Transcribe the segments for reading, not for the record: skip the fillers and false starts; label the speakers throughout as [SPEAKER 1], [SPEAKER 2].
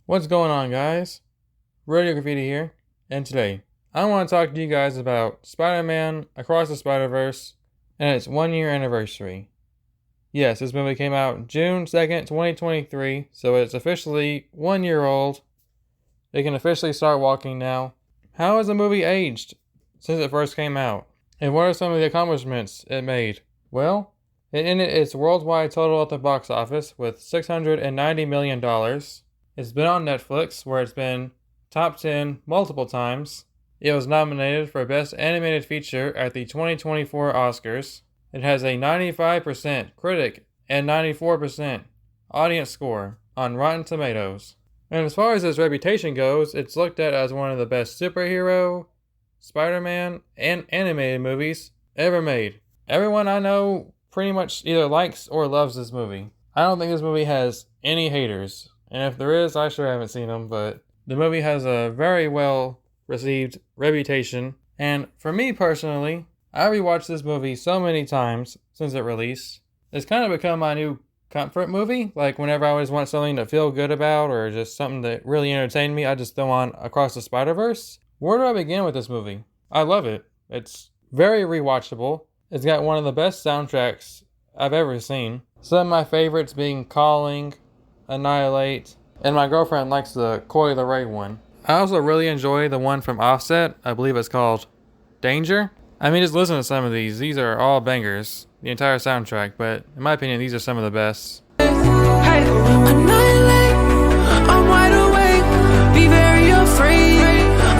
[SPEAKER 1] What's going on, guys? Radio Graffiti here, and today I want to talk to you guys about Spider-Man Across the Spider-Verse and its 1 year anniversary. Yes, this movie came out June 2nd, 2023, so it's officially 1 year old. It can officially start walking now. How has the movie aged since it first came out? And what are some of the accomplishments it made? Well, it ended its worldwide total at the box office with $690 million. It's been on Netflix, where it's been top 10 multiple times. It was nominated for Best Animated Feature at the 2024 Oscars. It has a 95% critic and 94% audience score on Rotten Tomatoes. And as far as its reputation goes, it's looked at as one of the best superhero, Spider-Man, and animated movies ever made. Everyone I know pretty much either likes or loves this movie. I don't think this movie has any haters. And if there is, I sure haven't seen them, but the movie has a very well received reputation. And for me personally, I rewatched this movie so many times since it released. It's kind of become my new comfort movie. Like whenever I always want something to feel good about or just something that really entertained me, I just throw on Across the Spider-Verse. Where do I begin with this movie? I love it. It's very rewatchable. It's got one of the best soundtracks I've ever seen. Some of my favorites being Calling, Annihilate, and my girlfriend likes the Coi Leray one. I also really enjoy the one from Offset. I believe it's called Danger. I mean, just listen to some of these. These are all bangers, the entire soundtrack, but in my opinion, these are some of the best.
[SPEAKER 2] Hey, annihilate, I'm wide awake, be very afraid,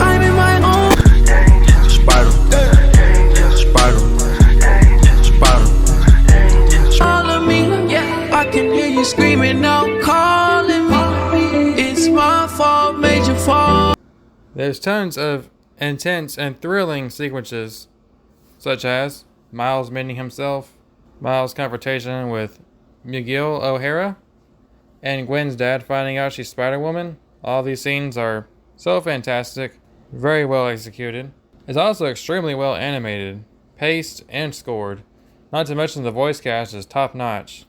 [SPEAKER 2] I'm in my own Spider, all of me, yeah, I can hear you screaming out, calling me, it's my fault, made you fall.
[SPEAKER 1] There's tons of intense and thrilling sequences, such as Miles meeting himself, Miles' confrontation with Miguel O'Hara, and Gwen's dad finding out she's Spider-Woman. All these scenes are so fantastic, very well executed. It's also extremely well animated, paced, and scored. Not to mention the voice cast is top-notch.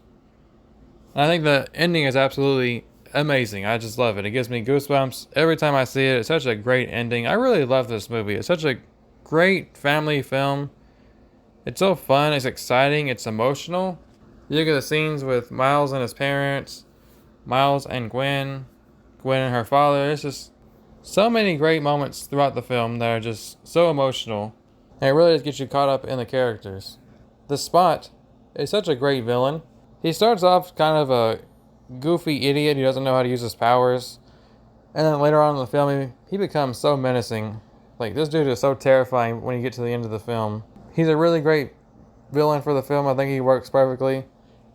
[SPEAKER 1] I think the ending is absolutely amazing. I just love it. It gives me goosebumps every time I see it. It's such a great ending. I really love this movie. It's such a great family film. It's so fun, it's exciting, it's emotional. You look at the scenes with Miles and his parents, Miles and Gwen, Gwen and her father. It's just so many great moments throughout the film that are just so emotional. And it really does get you caught up in the characters. The Spot is such a great villain. He starts off kind of a goofy idiot who doesn't know how to use his powers. And then later on in the film, he becomes so menacing. Like, this dude is so terrifying when you get to the end of the film. He's a really great villain for the film. I think he works perfectly.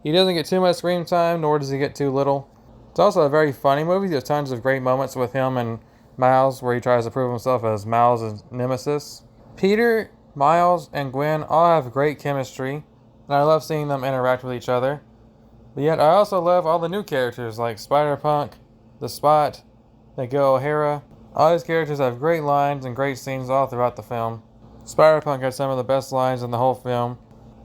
[SPEAKER 1] He doesn't get too much screen time, nor does he get too little. It's also a very funny movie. There's tons of great moments with him and Miles where he tries to prove himself as Miles' nemesis. Peter, Miles, and Gwen all have great chemistry, and I love seeing them interact with each other. But yet I also love all the new characters like Spider-Punk, The Spot, Miguel O'Hara. All these characters have great lines and great scenes all throughout the film. Spider-Punk has some of the best lines in the whole film.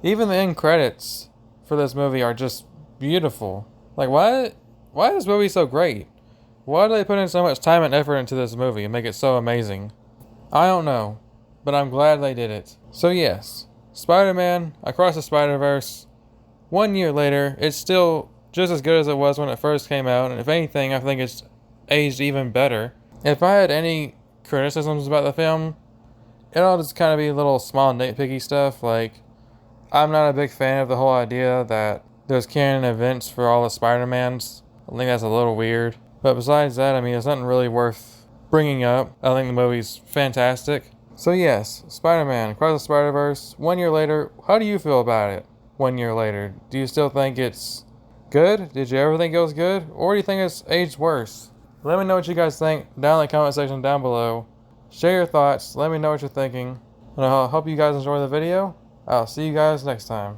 [SPEAKER 1] Even the end credits for this movie are just beautiful. Like, why is this movie so great? Why do they put in so much time and effort into this movie and make it so amazing? I don't know, but I'm glad they did it. So yes, Spider-Man Across the Spider-Verse, 1 year later, it's still just as good as it was when it first came out, and if anything, I think it's aged even better. If I had any criticisms about the film, it'll just kind of be little small nitpicky stuff, like I'm not a big fan of the whole idea that there's canon events for all the Spider-Mans. I think that's a little weird. But besides that, I mean, it's nothing really worth bringing up. I think the movie's fantastic. So yes, Spider-Man Across the Spider-Verse, 1 year later, how do you feel about it 1 year later? Do you still think it's good? Did you ever think it was good? Or do you think it's aged worse? Let me know what you guys think down in the comment section down below. Share your thoughts, let me know what you're thinking. And I hope you guys enjoy the video. I'll see you guys next time.